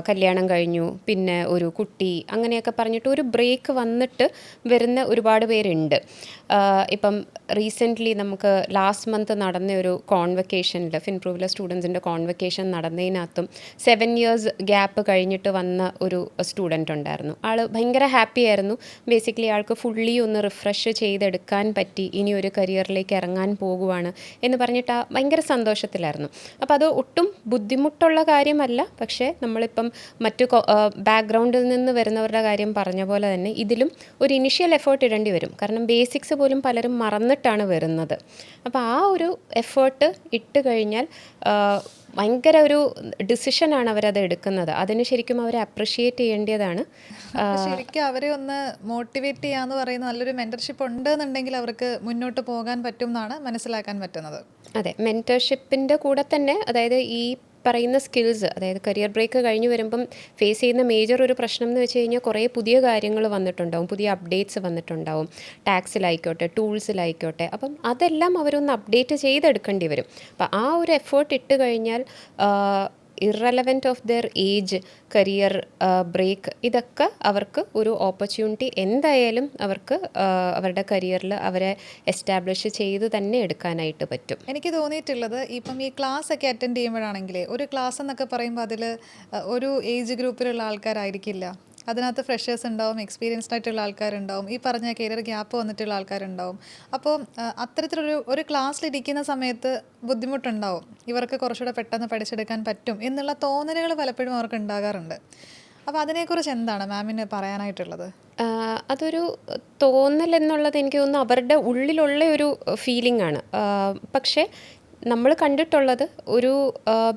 കല്യാണം കഴിഞ്ഞു, പിന്നെ ഒരു കുട്ടി, അങ്ങനെയൊക്കെ പറഞ്ഞിട്ട് ഒരു ബ്രേക്ക് വന്നിട്ട് വരുന്ന ഒരുപാട് പേരുണ്ട്. ഇപ്പം റീസെൻ്റ്ലി നമുക്ക് ലാസ്റ്റ് മന്ത് നടന്ന ഒരു കോൺവെക്കേഷനിൽ, ഫിൻപ്രൂവിലെ സ്റ്റുഡൻസിൻ്റെ കോൺവെക്കേഷൻ നടന്നതിനകത്തും 7 years ഗ്യാപ്പ് കഴിഞ്ഞിട്ട് വന്ന ഒരു സ്റ്റുഡൻ്റ് ഉണ്ടായിരുന്നു. ആൾ ഭയങ്കര ഹാപ്പി ആയിരുന്നു. ബേസിക്കലി ആൾക്ക് ഫുള്ളി ഒന്ന് റിഫ്രഷ് ചെയ്തെടുക്കാൻ പറ്റി, ഇനി ഒരു കരിയറിലേക്ക് ഇറങ്ങാൻ പോകുവാണ് എന്ന് പറഞ്ഞിട്ട് ഭയങ്കര സന്തോഷത്തിലായിരുന്നു. അപ്പോൾ അത് ഒട്ടും ബുദ്ധിമുട്ടുള്ള കാര്യമല്ല. പക്ഷേ നമ്മളിപ്പം മറ്റു ബാക്ക്ഗ്രൗണ്ടിൽ നിന്ന് വരുന്നവരുടെ കാര്യം പറഞ്ഞ പോലെ തന്നെ ഇതിലും ഒരു ഇനിഷ്യൽ എഫേർട്ട് ഇടേണ്ടി വരും. കാരണം ബേസിക്സ് പോലും പലരും മറന്നിട്ടാണ് വരുന്നത്. അപ്പോൾ ആ ഒരു എഫേർട്ട് ഇട്ട് കഴിഞ്ഞാൽ ഭയങ്കര ഒരു ഡിസിഷനാണ് അവരത് എടുക്കുന്നത്. അതിന് ശരിക്കും അവരെ അപ്രിഷിയേറ്റ് ചെയ്യേണ്ടതാണ്. ശരിക്കും അവരെ ഒന്ന് മോട്ടിവേറ്റ് ചെയ്യാന്ന് പറയുന്ന നല്ലൊരു മെന്റർഷിപ്പ് ഉണ്ട് എന്നുണ്ടെങ്കിൽ അവർക്ക് മുന്നോട്ട് പോകാൻ പറ്റും എന്നാണ് മനസ്സിലാക്കാൻ പറ്റുന്നത്. അതെ, മെൻറ്റർഷിപ്പിൻ്റെ കൂടെ തന്നെ, അതായത് ഈ പറയുന്ന സ്കിൽസ്, അതായത് കരിയർ ബ്രേക്ക് കഴിഞ്ഞ് വരുമ്പം ഫേസ് ചെയ്യുന്ന മേജർ ഒരു പ്രശ്നം എന്ന് വെച്ച് കഴിഞ്ഞാൽ കുറേ പുതിയ കാര്യങ്ങൾ വന്നിട്ടുണ്ടാവും, പുതിയ അപ്ഡേറ്റ്സ് വന്നിട്ടുണ്ടാവും, ടാക്സിലായിക്കോട്ടെ, ടൂൾസിലായിക്കോട്ടെ. അപ്പം അതെല്ലാം അവരൊന്ന് അപ്ഡേറ്റ് ചെയ്തെടുക്കേണ്ടി വരും. അപ്പം ആ ഒരു എഫേർട്ട് ഇട്ട് കഴിഞ്ഞാൽ irrelevant of their age, career break, ഇതൊക്കെ അവർക്ക് ഒരു ഓപ്പർച്യൂണിറ്റി എന്തായാലും അവർക്ക് അവരുടെ കരിയറിൽ അവരെ എസ്റ്റാബ്ലിഷ് ചെയ്ത് തന്നെ എടുക്കാനായിട്ട് പറ്റും. എനിക്ക് തോന്നിയിട്ടുള്ളത് ഇപ്പം ഈ ക്ലാസ് ഒക്കെ അറ്റൻഡ് ചെയ്യുമ്പോഴാണെങ്കിൽ, ഒരു ക്ലാസ് എന്നൊക്കെ പറയുമ്പോൾ അതിൽ ഒരു ഏജ് ഗ്രൂപ്പിലുള്ള ആൾക്കാരായിരിക്കില്ല. അതിനകത്ത് ഫ്രഷേഴ്സ് ഉണ്ടാവും, എക്സ്പീരിയൻസ്ഡ് ആയിട്ടുള്ള ആൾക്കാരുണ്ടാവും, ഈ പറഞ്ഞ കരിയർ ഗ്യാപ്പ് വന്നിട്ടുള്ള ആൾക്കാരുണ്ടാവും. അപ്പോൾ അത്തരത്തിലൊരു ക്ലാസ്സിലിരിക്കുന്ന സമയത്ത് ബുദ്ധിമുട്ടുണ്ടാവും. ഇവർക്ക് കുറച്ചുകൂടെ പെട്ടെന്ന് പഠിച്ചെടുക്കാൻ പറ്റും എന്നുള്ള തോന്നലുകൾ പലപ്പോഴും അവർക്ക് ഉണ്ടാകാറുണ്ട്. അപ്പോൾ അതിനെക്കുറിച്ച് എന്താണ് മാമിന് പറയാനായിട്ടുള്ളത്? അതൊരു തോന്നൽ എന്നുള്ളത് എനിക്ക് തോന്നുന്നു അവരുടെ ഉള്ളിലുള്ള ഒരു ഫീലിംഗ് ആണ്. പക്ഷേ നമ്മൾ കണ്ടിട്ടുള്ളത് ഒരു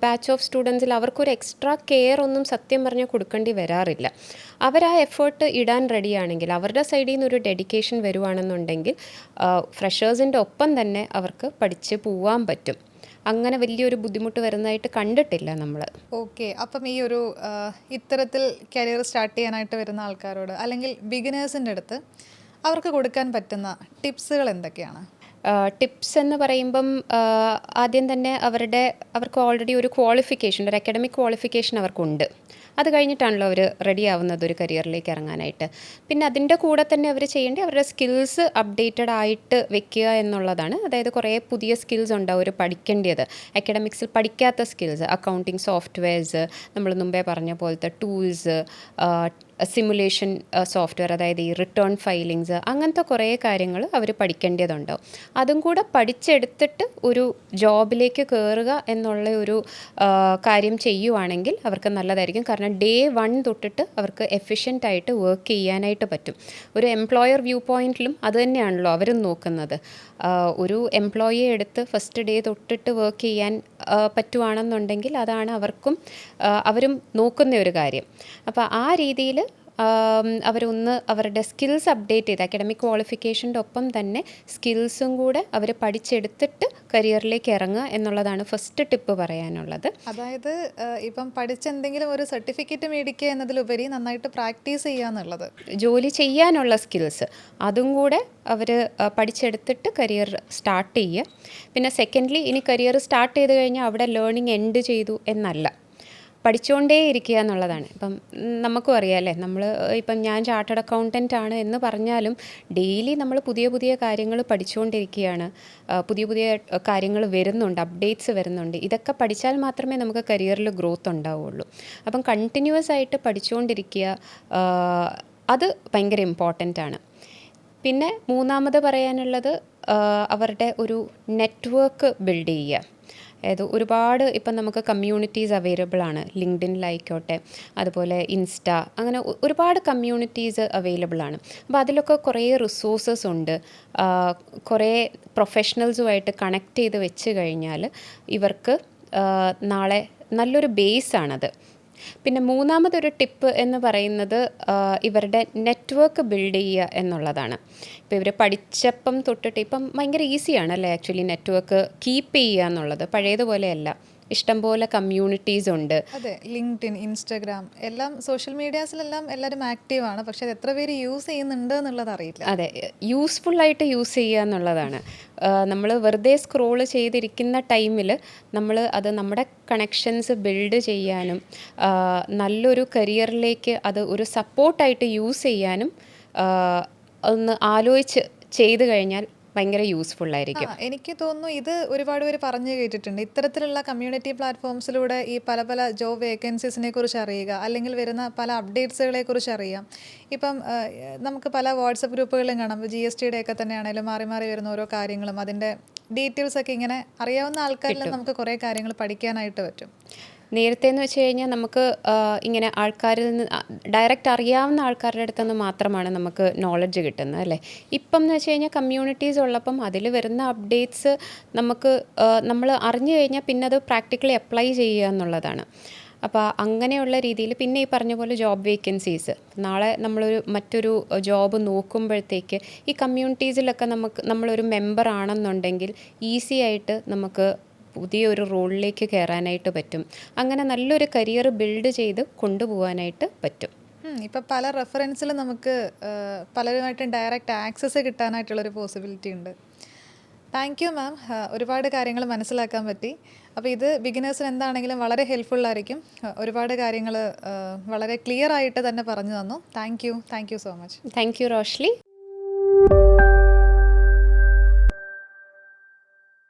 ബാച്ച് ഓഫ് സ്റ്റുഡൻസിൽ അവർക്കൊരു എക്സ്ട്രാ കെയർ ഒന്നും സത്യം പറഞ്ഞാൽ കൊടുക്കേണ്ടി വരാറില്ല. അവർ ആ എഫേർട്ട് ഇടാൻ റെഡിയാണെങ്കിൽ, അവരുടെ സൈഡിൽ നിന്ന് ഒരു ഡെഡിക്കേഷൻ വരുവാണെന്നുണ്ടെങ്കിൽ ഫ്രഷേഴ്സിൻ്റെ ഒപ്പം തന്നെ അവർക്ക് പഠിച്ച് പോവാൻ പറ്റും. അങ്ങനെ വലിയൊരു ബുദ്ധിമുട്ട് വരുന്നതായിട്ട് കണ്ടിട്ടില്ല നമ്മൾ. ഓക്കെ, അപ്പം ഈ ഒരു ഇത്തരത്തിൽ കരിയർ സ്റ്റാർട്ട് ചെയ്യാനായിട്ട് വരുന്ന ആൾക്കാരോട്, അല്ലെങ്കിൽ ബിഗിനേഴ്സിൻ്റെ അടുത്ത് അവർക്ക് കൊടുക്കാൻ പറ്റുന്ന ടിപ്സുകൾ എന്തൊക്കെയാണ്? ടിപ്സ് എന്ന് പറയുമ്പം ആദ്യം തന്നെ അവർക്ക് ഓൾറെഡി ഒരു ക്വാളിഫിക്കേഷൻ, ഒരു അക്കാഡമിക് ക്വാളിഫിക്കേഷൻ അവർക്കുണ്ട്. അത് കഴിഞ്ഞിട്ടാണല്ലോ അവർ റെഡി ആവുന്നത് ഒരു കരിയറിലേക്ക് ഇറങ്ങാനായിട്ട്. പിന്നെ അതിൻ്റെ കൂടെ തന്നെ അവർ ചെയ്യേണ്ടത് അവരുടെ സ്കിൽസ് അപ്ഡേറ്റഡ് ആയിട്ട് വെക്കുക എന്നുള്ളതാണ്. അതായത് കുറേ പുതിയ സ്കിൽസ് ഉണ്ടാവും അവർ പഠിക്കേണ്ടത്. അക്കാഡമിക്സിൽ പഠിക്കാത്ത സ്കിൽസ്, അക്കൗണ്ടിങ് സോഫ്റ്റ്വെയർസ്, നമ്മൾ മുമ്പേ പറഞ്ഞ പോലത്തെ ടൂൾസ്, സിമുലേഷൻ സോഫ്റ്റ്വെയർ, അതായത് ഈ റിട്ടേൺ ഫയലിങ്സ്, അങ്ങനത്തെ കുറേ കാര്യങ്ങൾ അവർ പഠിക്കേണ്ടതുണ്ടാവും. അതും കൂടെ പഠിച്ചെടുത്തിട്ട് ഒരു ജോബിലേക്ക് കയറുക എന്നുള്ള ഒരു കാര്യം ചെയ്യുവാണെങ്കിൽ അവർക്ക് നല്ലതായിരിക്കും. കാരണം Day 1 തൊട്ടിട്ട് അവർക്ക് എഫിഷ്യൻ്റായിട്ട് വർക്ക് ചെയ്യാനായിട്ട് പറ്റും. ഒരു എംപ്ലോയർ വ്യൂ പോയിൻറ്റിലും അത് തന്നെയാണല്ലോ അവരും നോക്കുന്നത്. ഒരു എംപ്ലോയിയെ എടുത്ത് ഫസ്റ്റ് ഡേ തൊട്ടിട്ട് വർക്ക് ചെയ്യാൻ പറ്റുവാണെന്നുണ്ടെങ്കിൽ അതാണ് അവരും നോക്കുന്ന ഒരു കാര്യം. അപ്പോൾ ആ രീതിയിൽ അവരൊന്ന് അവരുടെ സ്കിൽസ് അപ്ഡേറ്റ് ചെയ്ത്, അക്കാഡമിക് ക്വാളിഫിക്കേഷൻ്റെ ഒപ്പം തന്നെ സ്കിൽസും കൂടെ അവർ പഠിച്ചെടുത്തിട്ട് കരിയറിലേക്ക് ഇറങ്ങുക എന്നുള്ളതാണ് ഫസ്റ്റ് ടിപ്പ് പറയാനുള്ളത്. അതായത് ഇപ്പം പഠിച്ചെന്തെങ്കിലും ഒരു സർട്ടിഫിക്കറ്റ് മേടിക്കുക എന്നതിലുപരി നന്നായിട്ട് പ്രാക്ടീസ് ചെയ്യുക എന്നുള്ളത്, ജോലി ചെയ്യാനുള്ള സ്കിൽസ് അതും കൂടെ അവർ പഠിച്ചെടുത്തിട്ട് കരിയർ സ്റ്റാർട്ട് ചെയ്യുക. പിന്നെ സെക്കൻഡ്ലി, ഇനി കരിയർ സ്റ്റാർട്ട് ചെയ്ത് കഴിഞ്ഞാൽ അവിടെ ലേണിംഗ് എൻഡ് ചെയ്തു എന്നല്ല. പഠിച്ചുകൊണ്ടേ ഇരിക്കുക എന്നുള്ളതാണ്. ഇപ്പം നമുക്കും അറിയാമല്ലേ, നമ്മൾ ഇപ്പം ഞാൻ ചാർട്ടേഡ് അക്കൗണ്ടൻ്റ് ആണ് എന്ന് പറഞ്ഞാലും ഡെയിലി നമ്മൾ പുതിയ പുതിയ കാര്യങ്ങൾ പഠിച്ചുകൊണ്ടിരിക്കുകയാണ്. പുതിയ പുതിയ കാര്യങ്ങൾ വരുന്നുണ്ട്, അപ്ഡേറ്റ്സ് വരുന്നുണ്ട്. ഇതൊക്കെ പഠിച്ചാൽ മാത്രമേ നമുക്ക് കരിയറിൽ ഗ്രോത്ത് ഉണ്ടാവുള്ളൂ. അപ്പം കണ്ടിന്യൂസ് ആയിട്ട് പഠിച്ചുകൊണ്ടിരിക്കുക, അത് ഭയങ്കര ഇമ്പോർട്ടൻ്റ് ആണ്. പിന്നെ മൂന്നാമത് പറയാനുള്ളത് അവരുടെ ഒരു നെറ്റ്വർക്ക് ബിൽഡ് ചെയ്യുക. അതായത് ഒരുപാട് ഇപ്പം നമുക്ക് കമ്മ്യൂണിറ്റീസ് അവൈലബിൾ ആണ്, ലിങ്ക്ഡിനിലായിക്കോട്ടെ, അതുപോലെ ഇൻസ്റ്റ, അങ്ങനെ ഒരുപാട് കമ്മ്യൂണിറ്റീസ് അവൈലബിൾ ആണ്. അപ്പോൾ അതിലൊക്കെ കുറേ റിസോഴ്സസ് ഉണ്ട്. കുറേ പ്രൊഫഷണൽസുമായിട്ട് കണക്ട് ചെയ്ത് വെച്ച് കഴിഞ്ഞാൽ ഇവർക്ക് നാളെ നല്ലൊരു ബേസാണത്. പിന്നെ മൂന്നാമതൊരു ടിപ്പ് എന്ന് പറയുന്നത് ഇവരുടെ നെറ്റ്വർക്ക് ബിൽഡ് ചെയ്യുക എന്നുള്ളതാണ്. ഇപ്പോൾ ഇവർ പഠിച്ചപ്പം തൊട്ടിട്ട് ഇപ്പം ഭയങ്കര ഈസിയാണ് അല്ലേ ആക്ച്വലി നെറ്റ്വർക്ക് കീപ്പ് ചെയ്യുക എന്നുള്ളത്. പഴയതുപോലെയല്ല, ഇഷ്ടംപോലെ കമ്മ്യൂണിറ്റീസ് ഉണ്ട്. അതെ, ലിങ്ക്ഡിൻ, ഇൻസ്റ്റഗ്രാം എല്ലാം സോഷ്യൽ മീഡിയാസിലെല്ലാം എല്ലാവരും ആക്റ്റീവാണ്. പക്ഷെ അത് എത്ര പേര് യൂസ് ചെയ്യുന്നുണ്ട് എന്നുള്ളത് അറിയില്ല. അതെ, യൂസ്ഫുള്ളായിട്ട് യൂസ് ചെയ്യുക എന്നുള്ളതാണ്. നമ്മൾ വെറുതെ സ്ക്രോൾ ചെയ്തിരിക്കുന്ന ടൈമിൽ നമ്മൾ അത് നമ്മുടെ കണക്ഷൻസ് ബിൽഡ് ചെയ്യാനും നല്ലൊരു കരിയറിലേക്ക് അത് ഒരു സപ്പോർട്ടായിട്ട് യൂസ് ചെയ്യാനും ഒന്ന് ആലോചിച്ച് ചെയ്തു കഴിഞ്ഞാൽ ഭയങ്കര യൂസ്ഫുള്ളായിരിക്കും. എനിക്ക് തോന്നുന്നു ഇത് ഒരുപാട് പേര് പറഞ്ഞു കേട്ടിട്ടുണ്ട്. ഇത്തരത്തിലുള്ള കമ്മ്യൂണിറ്റി പ്ലാറ്റ്ഫോംസിലൂടെ ഈ പല പല ജോബ് വേക്കൻസീസിനെ കുറിച്ച് അറിയുക, അല്ലെങ്കിൽ വരുന്ന പല അപ്ഡേറ്റ്സുകളെ കുറിച്ച് അറിയാം. ഇപ്പം നമുക്ക് പല വാട്സപ്പ് ഗ്രൂപ്പുകളിലും കാണാം, GSTയുടെ ഒക്കെ തന്നെയാണെങ്കിലും മാറി മാറി വരുന്ന ഓരോ കാര്യങ്ങളും അതിൻ്റെ ഡീറ്റെയിൽസൊക്കെ ഇങ്ങനെ അറിയാവുന്ന ആൾക്കാരിൽ നമുക്ക് കുറേ കാര്യങ്ങൾ പഠിക്കാനായിട്ട് പറ്റും. നേരത്തെ എന്ന് വെച്ച് കഴിഞ്ഞാൽ നമുക്ക് ഇങ്ങനെ ആൾക്കാരിൽ നിന്ന് ഡയറക്റ്റ് അറിയാവുന്ന ആൾക്കാരുടെ അടുത്ത് നിന്ന് മാത്രമാണ് നമുക്ക് നോളജ് കിട്ടുന്നത് അല്ലേ. ഇപ്പം എന്ന് വെച്ച് കഴിഞ്ഞാൽ കമ്മ്യൂണിറ്റീസ് ഉള്ളപ്പം അതിൽ വരുന്ന അപ്ഡേറ്റ്സ് നമുക്ക് നമ്മൾ അറിഞ്ഞു കഴിഞ്ഞാൽ പിന്നെ അത് പ്രാക്ടിക്കലി അപ്ലൈ ചെയ്യുക എന്നുള്ളതാണ്. അപ്പോൾ അങ്ങനെയുള്ള രീതിയിൽ പിന്നെ ഈ പറഞ്ഞ പോലെ ജോബ് വേക്കൻസീസ് നാളെ മറ്റൊരു ജോബ് നോക്കുമ്പോഴത്തേക്ക് ഈ കമ്മ്യൂണിറ്റീസിലൊക്കെ നമ്മളൊരു മെമ്പർ ആണെന്നുണ്ടെങ്കിൽ ഈസി ആയിട്ട് നമുക്ക് പുതിയൊരു റോളിലേക്ക് കയറാനായിട്ട് പറ്റും. അങ്ങനെ നല്ലൊരു കരിയർ ബിൽഡ് ചെയ്ത് കൊണ്ടുപോകാനായിട്ട് പറ്റും. ഇപ്പം പല റെഫറൻസിൽ നമുക്ക് പലരുമായിട്ടും ഡയറക്റ്റ് ആക്സസ് കിട്ടാനായിട്ടുള്ളൊരു പോസിബിലിറ്റി ഉണ്ട്. താങ്ക് യു മാം, ഒരുപാട് കാര്യങ്ങൾ മനസ്സിലാക്കാൻ പറ്റി. അപ്പോൾ ഇത് ബിഗിനേഴ്സിന് എന്താണെങ്കിലും വളരെ ഹെൽപ്ഫുള്ളായിരിക്കും. ഒരുപാട് കാര്യങ്ങൾ വളരെ ക്ലിയർ ആയിട്ട് തന്നെ പറഞ്ഞു തന്നു. Thank you so much. Thank you റോഷ്ലി.